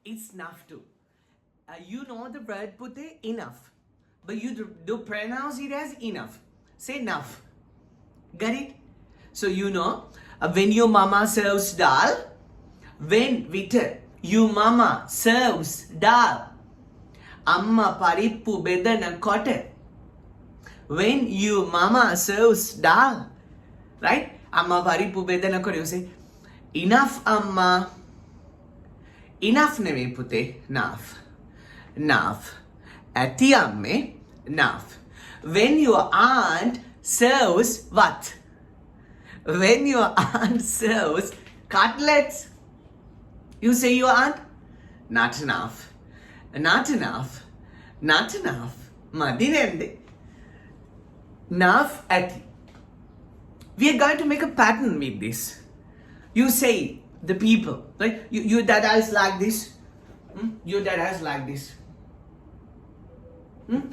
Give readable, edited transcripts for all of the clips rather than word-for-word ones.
It's enough to. You know the word pute enough. But you do pronounce it as enough. Say enough. Got it? So you know, when your mama serves dal, when your mama serves dal, amma parippu bedana kote. When your mama serves dal, right? Amma parippu bedana kote. You say, enough amma. Enough neve pute, enough. Enough. Ati amme, enough. When your aunt serves what? When your aunt serves cutlets, you say your aunt, not enough. Not enough. Not enough. Madinende. Enough ati. We are going to make a pattern with this. You say the people, right? Your dad is like this. Your dad is like this.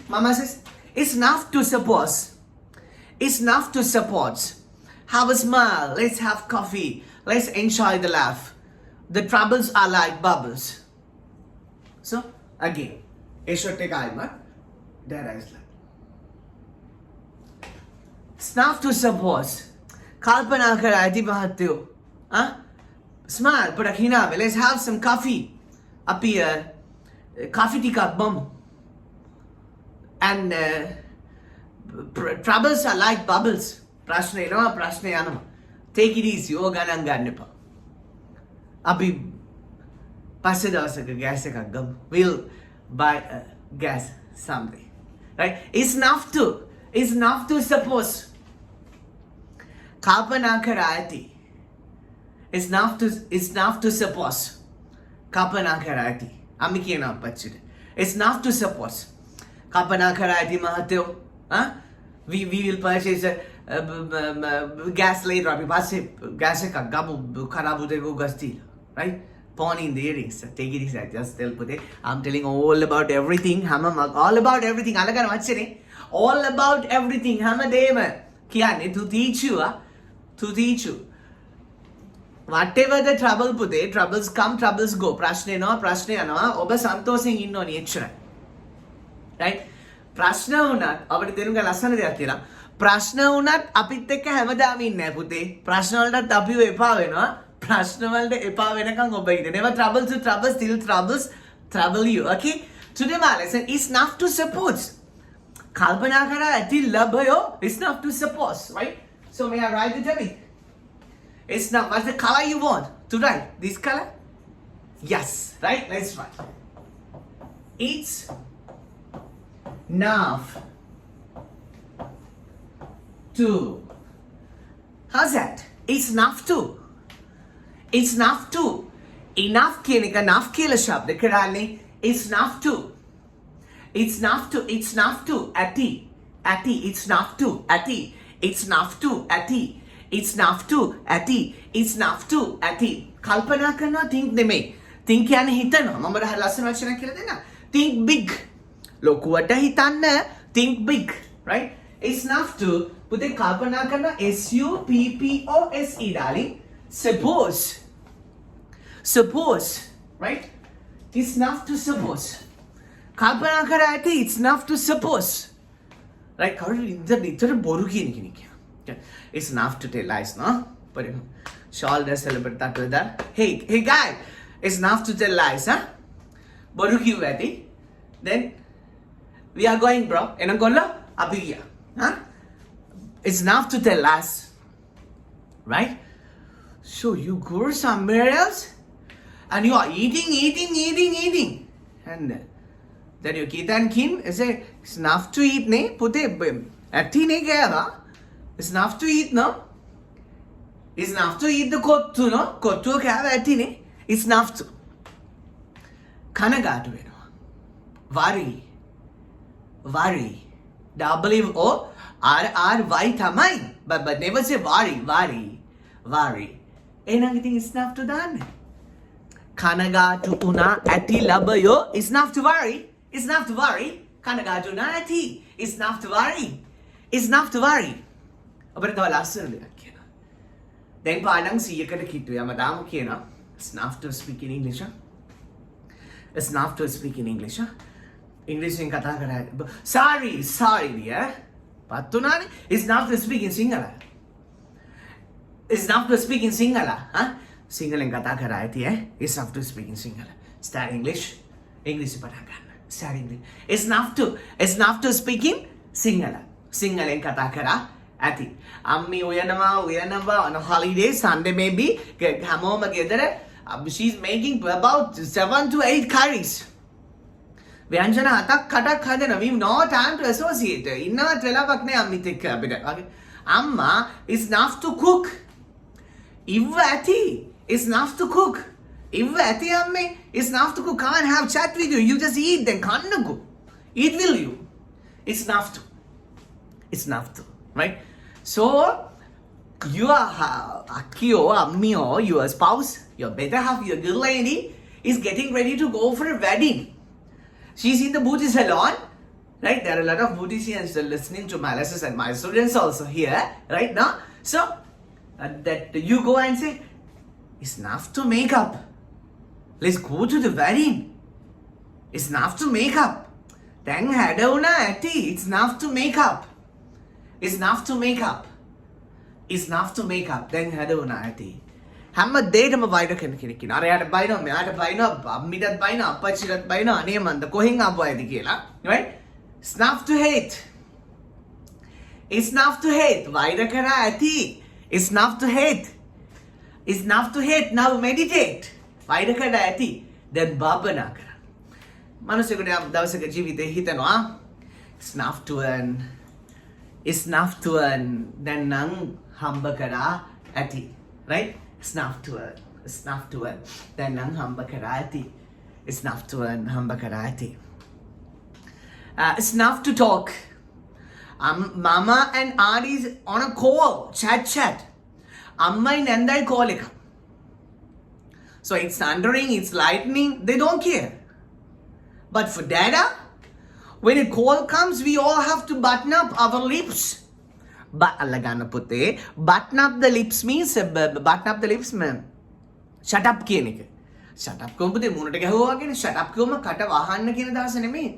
Mama says, it's enough to support. It's enough to support. Have a smile. Let's have coffee. Let's enjoy the laugh. The troubles are like bubbles. So, again, Eshote Kaima, dad is like. It's enough to support. Kalpana karati bahatyo. Smile, put a hina. Let's have some coffee. Up here, coffee tika bum. And troubles are like bubbles. Prashne anama. Take it easy. Oh, ganang ganipa. Abhi pasidasaka gas gum. We'll buy gas someday. Right? It's enough to suppose. Kapana karati. It's enough to suppose. Kapana karati. Amikena pachid. It's enough to suppose. Kapana karati mahatyo. We will purchase gas later. We pass gas gabu karabu dego gastil. Right? Pawn in the earrings. Take it easy. Just tell Pute. I'm telling all about everything. All about everything. All about everything. Hamadeva. Kiane to teach you. To teach you. Whatever the trouble Pute, troubles come, troubles go. Prashne no. Oba santosing in no nature. Right? ප්‍රශ්න වුණත් අපිට තේරුම් ගන්න ලස්සන දෙයක් තියෙනවා. ප්‍රශ්න වුණත් අපිත් එක්ක හැමදාම ඉන්නේ නැහැ පුතේ. ප්‍රශ්න වලටත් අපිව එපා වෙනවා. ප්‍රශ්න වලට එපා වෙනකන් ඔබ ඉන්නේ. Never trouble to trouble, still trouble you. Okay? Today my lesson is enough to support. කල්පනා කරා ඇති ලබයෝ is enough to support, right? So may I write it down? It's not. What's the color you want to write? This color? Yes, right? Let's write. It's enough to. How's that? It's enough to. It's enough to. Enough කියන එක enough කියලා ශබ්ද කරන්නේ. It's enough to. It's enough to. It's enough to. Ati. It's enough to. Ati. It's enough to. Ati. It's enough to. Ati. It's enough to. Ati. කල්පනා කරනවා think නෙමෙයි. think කියන්නේ හිතනවා. මම බර ලස්සන වචනයක් කියලා දෙන්න. Think big. ලොකුවට හිතන්න. Think big. Right? It's enough to. පුතේ කල්පනා කරනවා SUPPOSE darling. Suppose. Right? It's enough to suppose. කල්පනා කරා ඇති it's enough to suppose. Right? කවුරු නිතර බොරු කියන කෙනෙක්. It's enough to tell lies, no? But shoulders celebrate that with that. Hey guy, it's enough to tell lies, huh? Boru kiyu ඇති. Then we are going, bro. එනකොල්ල අපි ගියා. Huh? It's enough to tell lies. Right? So you go somewhere else and you are eating. And then your kid and kin say it's enough to eat, ne? Pute ඇති නේ කෑවා. It's enough to eat, no? It's enough to eat the kottu, no? Kottu කෑවා ඇති නේ. It's enough to. කනගාටු වෙනවා. Worry. WORRY තමයි. But never say worry. එහෙනම් ඉතින් it's enough to දාන්න. කනගාටු වුණා ඇති ලබයෝ it's enough to worry. It's enough to worry. කනගාටු වුණා ඇති. It's enough to worry. අපිට තව ලස්සන දෙයක් කියනවා. දැන් පාඩම් 100කට කිට්ටුවේ. මම තාම කියනවා it's enough to speak in English. It's enough to speak in English. Huh? English in kata kara. Sorry dear. Pattunani. It's enough to speak in Sinhala. It's enough to speak in Sinhala. Huh? Sinhala in kata kara hai eh? It's enough to speak in Sinhala. Start English. English pata ganna. Start English. It's enough to speak in Sinhala. Sinhala in kata kara. ඇති අම්මි උයනවා on a holiday Sunday maybe හැමෝම ගෙදර she's making about 7 to 8 curries ව්‍යංජන 7ක් 8ක් හදනවා we no time to associate ඉන්නවත් වෙලාවක් නෑ අම්මිත් එක්ක අපිට okay අම්මා is enough to cook ඉව ඇති is enough to cook ඉව ඇති අම්මේ is enough to cook can't have chat with you you just eat then කන්නකෝ eat will you it's enough to right so your akio ammiyo your spouse your better half your good lady is getting ready to go for a wedding she's in the beauty salon right there are a lot of beauticians listening to my lessons and my students also here right now so that you go and say it's enough to make up let's go to the wedding it's enough to make up then hadawna ati it's enough to make up It's enough to make up. It's enough to make up. Then hadawna ඇති. හැම දෙයකම වෛර කෙනෙක් ඉන්නවා. අරයාට බයිනවා, මෙයාට බයිනවා, අම්මිටත් බයිනවා, අප්පච්චිටත් බයිනවා. අනේ මන්ද කොහෙන් ආපු අයද කියලා. Right? It's enough to hate. It's enough to hate. වෛර කරා ඇති. It's enough to hate. It's enough to hate. Now meditate. වෛර කරා ඇති. Then භාවනා කරා. මනුස්සයෙකුට දවසක ජීවිතේ හිතනවා it's enough to earn. It's enough to earn. Then nang hamba kara ati. Right? It's enough to earn. It's enough to earn. Then nang hamba kara ati. It's enough to earn hamba kara ati. It's enough to talk. Mama and Adi is on a call. Chat. Amma and Nandai call it. So it's thundering, it's lightning. They don't care. But for Dada, when a call comes, we all have to button up our lips. Button up the lips means shut up කියන එක. shut up කොහොමද මුණට ගැහුවා වගේ shut up කියවම කට වහන්න කියන දවස නෙමෙයි.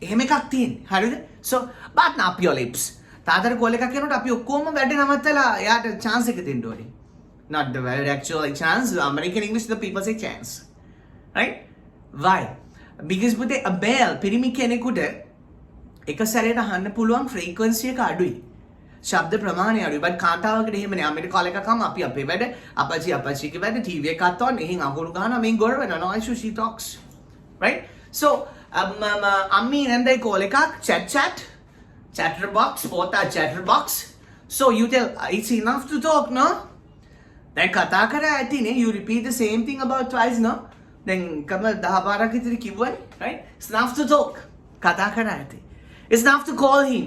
එහෙම එකක් තියෙන්නේ. හරිද? So button up your lips. තාතර කෝල් එකක් කරනකොට අපි ඔක්කොම වැඩ නවත්තලා එයාට chance එක දෙන්න ඕනේ. Not the very actual chance. American English the people say chance. Right? Why? Because පුතේ a bell පිරිමි කෙනෙකුට එක සැරේට අහන්න පුළුවන් frequency එක අඩුයි. ශබ්ද ප්‍රමාණය අඩුයි. but කාන්තාවකට එහෙම නෑ. අපිට කාල් එකක් ආවම අපි අපේ වැඩ අපච්චිගේ වැඩ TV එකක් අතවන්න එහෙන් අකුරු ගහනවා මෙන් ගොඩ වෙනවා. no issue she talks. Right? So අම්මි නන්දයි කෝල් එකක් chatterbox chatterbox. So you tell it's enough to talk no? Then කතා කරා ඇතිනේ you repeat the same thing about twice no? Then කම 10 පාරක් විතර කිව්වනේ right it's enough to talk කතා කරා ඇති it's enough to call him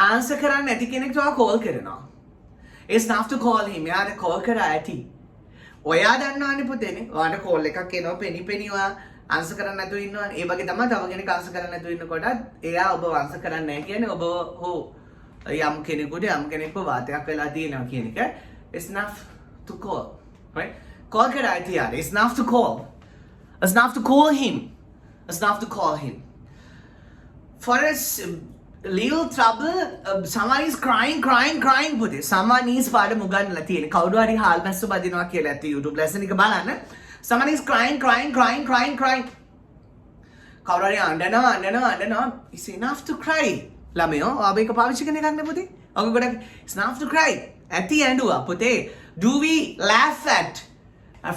answer කරන්න නැති කෙනෙක්ට ඔයා call කරනවා it's enough to call him එයාට call කරා ඇති ඔයා දන්නවනේ පුතේනේ ඔයාට call එකක් එනවා පෙනි ඔයා answer කරන්න නැතුව ඉන්නවනේ ඒ වගේ තමයි තව කෙනෙක් answer කරන්න නැතුව ඉන්නකොට එයා ඔබ answer කරන්නේ නැහැ කියන්නේ ඔබ හෝ යම් කෙනෙක්ව වාතයක් වෙලා තියෙනවා කියන එක it's enough to call right call kara idea it's enough to call it's enough to call him it's enough to call him for a little trouble someone is crying පුතේ someone is පාඩ මුගන්ලා තියෙන කවුරු හරි හාල් මැස්සු බදිනවා කියලා ඇති YouTube lesson එක බලන්න someone is crying කවුරු හරි අඬනවා it's enough to cry ළමයෝ ඔබ එක පාවිච්චි කරන එකක් නේ පුතේ ඔක ගොඩක් it's enough to cry ඇති ඇඬුවා පුතේ do we laugh at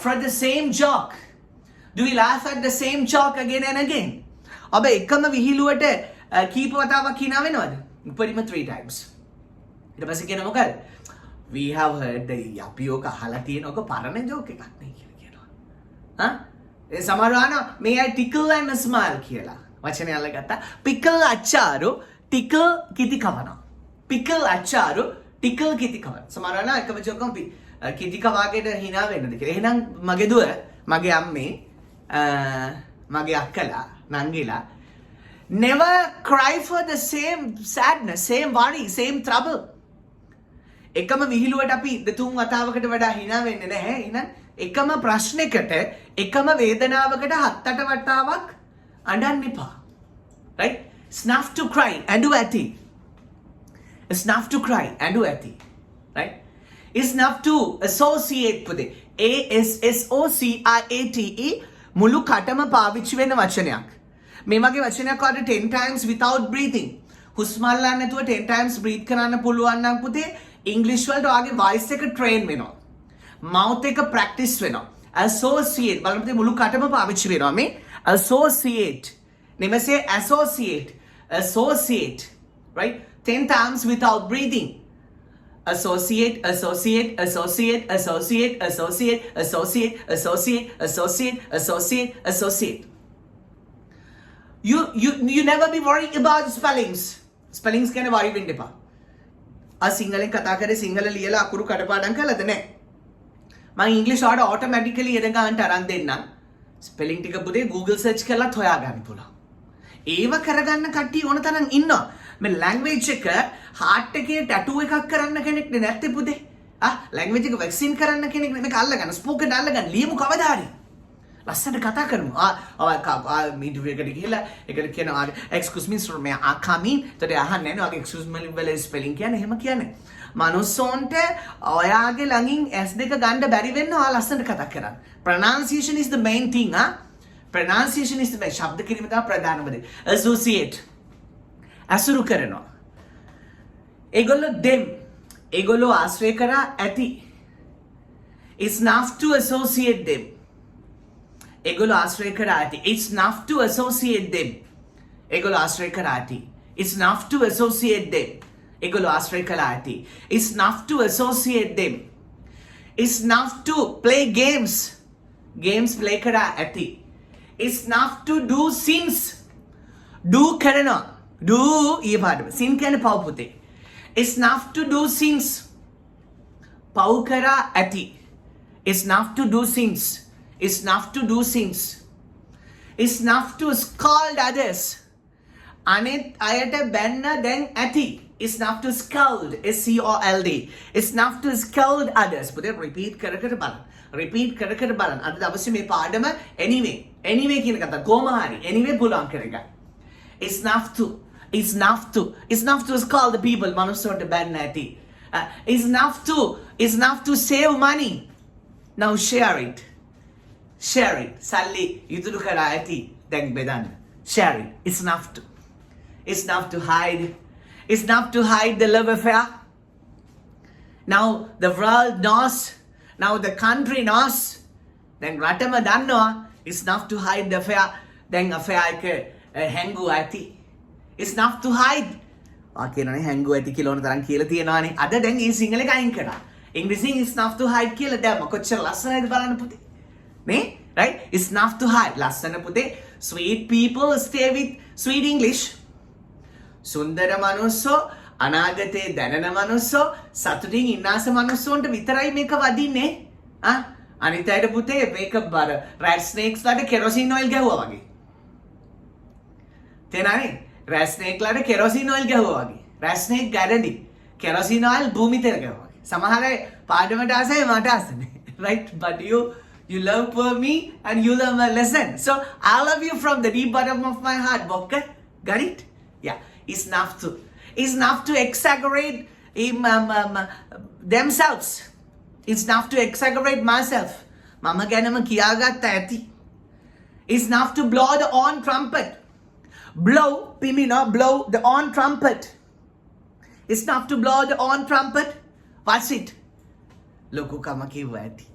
for the same joke do we laugh at the same joke again and again ඔබ එකම විහිළුවට කීප වතාවක් hina වෙනවද උපරිම 3 times ඊට පස්සේ කියන මොකද we have heard the අපි ඔක අහලා තියෙන ඔක පරණ joke එකක් නේ කියලා කියනවා ඒ සමහරවන may I tickle and smile කියලා වචනේ අල්ලගත්තා pickle අච්චාරු tickle කිති කවනවා pickle අච්චාරු tickle කිති කවන සමහරවන එකම joke එකක් කිති කවාගෙට hina වෙන්නද කියලා එහෙනම් මගේ දුව මගේ අම්මේ මගේ අක්කලා නංගිලා never cry for the same sadness same worry same trouble එකම විහිළුවට අපි දෙතුන් වතාවකට වඩා hina වෙන්නේ නැහැ එහෙනම් එකම ප්‍රශ්නයකට එකම වේදනාවකට 7-8 වතාවක් අඬන්න එපා. right? It's enough to cry and do ඇති. It's enough to cry and do ඇති. right? It's enough to associate පුතේ. ASSOCIATE මුළු කටම පාවිච්චි වෙන වචනයක්. මේ වගේ වචනයක් වලට 10 times without breathing. හුස්ම අල්ලන්න නැතුව 10 times breathe කරන්න පුළුවන් නම් පුතේ ඉංග්‍රීසි වලට ඔයාගේ voice එක train වෙනවා. mouth එක practice වෙනවා. associate බලන්න පුතේ මුළු කටම පාවිච්චි වෙනවා මේ associate. නෙමෙයි associate. right? 10 times without breathing. Associate. You never be worrying about spellings. Spellings ගැන worry වෙන්න එපා. සිංහලෙන් කතා කරේ සිංහල ලියලා අකුරු කඩපාඩම් කළාද නැහැ. මම ඉංග්‍රීසි වලට automatically එන ගන්නට අරන් දෙන්නම්. ස්පෙලිං ටික පුතේ Google search කරලා හොයාගන්න පුළුවන්. ඒව කරගන්න කට්ටිය ඕන තරම් ඉන්නවා. මේ language එක heart එකේ tattoo එකක් කරන්න කෙනෙක් නැත්තේ පුතේ. language එක vaccine කරන්න කෙනෙක් මේක අල්ලගන්න spoken අල්ලගන්න ලියමු කවදා හරි. ලස්සනට කතා කරමු. මීඩියම් එකට ගිහලා ඒකට කියනවා excuse me sir may I come in? ඒතට අහන්නේ නැහැ නේ. excuse me වල spelling කියන්නේ එහෙම කියන්නේ. මනුස්සොන්ට ඔයාගේ ළඟින් S2 ගන්න බැරි වෙන්න ඔයා ලස්සනට කතා කරන්න. pronunciation is the main thing. pronunciation is the main. ශබ්ද කිරීම තමයි ප්‍රධානම දේ. associate අසුරු කරනවා. ඒගොල්ලෝ them. ඒගොල්ලෝ ආශ්‍රය කරා ඇති. it's enough to associate them. ඒගොල්ලෝ ආශ්‍රය කරා ඇති. it's enough to associate them. ඒගොල්ලෝ ආශ්‍රය කරා ඇති. it's enough to associate them. ඒගොල්ලෝ ආශ්‍රය කරා ඇති. it's enough to associate them. it's enough to play games. games play කරා ඇති. it's enough to do sins. do කරනවා. do ඊ පාඩම. sin කියන්නේ පව් පුතේ. it's enough to do sins. පව් කරා ඇති. it's enough to do sins. It's enough to do things. It's enough to scold others. අනෙත් අයට බැන්න දැන් ඇති. It's enough to scold. SCOLD. It's enough to scold others. පුතේ repeat කර කර බලන්න. repeat කර කර බලන්න. අද දවසේ මේ පාඩම anyway කියන කතාව කොහොම හරි anyway පුළුවන් කරගන්න. It's enough to scold the people. මනුස්සොන්ට බැන්න ඇති. It's enough to save money. Now share it. Share it. සල්ලි යුතුරු කරා ඇති දැන් බෙදන්න. Share it. It's enough to hide. It's enough to hide the love affair. Now the world knows. Now the country knows. දැන් රටම දන්නවා. It's enough to hide the affair. දැන් affair එක හැංගු ඇති. It's enough to hide. කියනනේ හැංගු ඇති කියලා ඕන තරම් කියලා තියෙනවානේ. අද දැන් මේ සිංහල එක අයින් කරා. ඉංග්‍රීසියෙන් it's enough to hide කියලා දැම්ම. කොච්චර ලස්සනයිද බලන්න පුතේ. right? It's enough to hide. ලස්සන පුතේ. Sweet people stay with sweet English. සුන්දර මනුස්සෝ අනාගතේ දැනන මනුස්සෝ සතුටින් ඉන්නාස මනුස්සොන්ට විතරයි මේක වදින්නේ. අනිත් අයට පුතේ මේක බර rat snakes ලට kerosene oil ගැහුවා වගේ. තේනානේ? rat snake ලට kerosene oil ගැහුවා වගේ. rat snake ගැරඩි. kerosene oil භූමිතර ගැහුවා වගේ. සමහර අය පාඩමට ආසයි මට ආසයි. right? But you love for me and you love my lesson. So I love you from the deep bottom of my heart. Bokker? Got it? Yeah. It's enough to exaggerate themselves. It's enough to exaggerate myself. Mama ගැනම කියාගත්ත ඇති. It's enough to blow the on trumpet. Blow, pimina, blow the on trumpet. It's enough to blow the on trumpet. What's it? ලොකු කම කිව්වා ඇති.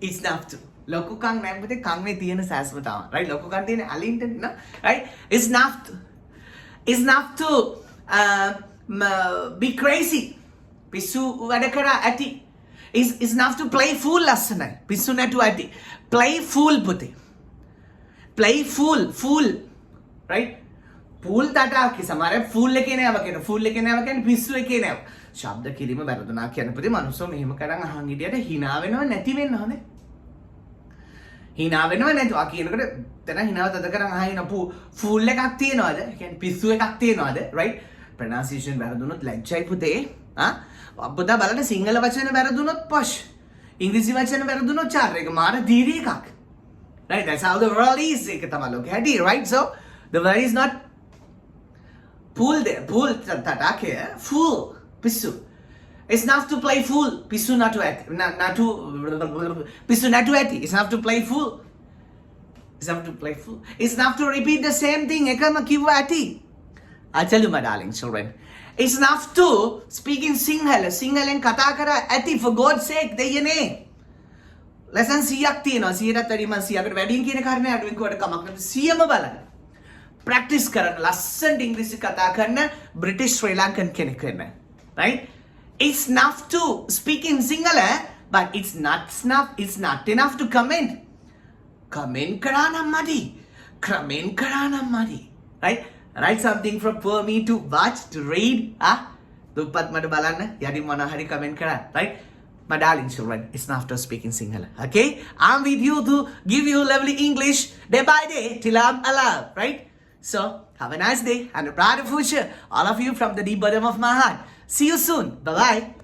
It's enough to. ලොකු කන් නෑ පුතේ කන් මේ තියෙන සෑස්ම තමයි. right? ලොකු කන් තියෙන අලින්ට න right? It's enough to be crazy. පිස්සු වැඩ කරා ඇති. It's enough to play fool ලස්සනයි. පිස්සු නැතු ඇති. Play fool පුතේ. Play fool. right? fool තටා කි සමහර fool එකේ නෑව කියන fool එකේ නෑව කියන්නේ පිස්සු එකේ නෑව. ශබ්ද කිරීම වැරදුනා කියන පුතේ මනුස්සෝ මෙහෙම කරන් අහන් හිටියට hina වෙනව නැති වෙන්න හොනේ. hina වෙනව නැතු. කියනකොට තන hinaව තද කරන් අහින fool එකක් තියනවාද? ඒ කියන්නේ පිස්සු එකක් තියනවාද? right? pronunciation වැරදුනොත් ලැජ්ජයි පුතේ. පුතා බලන්න සිංහල වචන වැරදුනොත් posh. ඉංග්‍රීසි වචන වැරදුනොත් චාර් එක මාර දීර්ඝ එකක්. Right? That's how the world is. ඒක තමයි ලෝකෙ හැටි, right? So the word is not pool there. Pool tatake, fool, pissu. It's enough to play fool. Pissu not to pissu not to ati. It's enough to play fool. It's enough to play fool. It's enough to repeat the same thing. Ekama kiwa ati. I tell you, my darling children. It's enough to speak in Sinhala. Sinhalen kata kara ati, for God's sake. Deyane. Lesson 100ක් තියෙනවා. 100ට වැඩි මම 100කට වැඩියෙන් කියන කාරණේ අඩුවෙන් කොට කමක් නැති. 100ම බලන්න. ප්‍රැක්ටිස් කරන්න. ලස්සනට ඉංග්‍රීසි කතා කරන බ්‍රිටිෂ් ශ්‍රී ලංකන් කෙනෙක් වෙන්න. Right? It's enough to speak in Sinhala, but it's not enough to comment. Comment කරා නම් මදි. Comment කරා නම් මදි. Right? Write something from for me to watch, to read. දුප්පත් මට බලන්න. යටින් මොනවා හරි comment කරා. Right? My darling children, it's not to speak in Sinhala. Okay? I'm with you to give you lovely English day by day till I'm alive. Right? So, have a nice day and a brighter future. All of you from the deep bottom of my heart. See you soon. Bye-bye.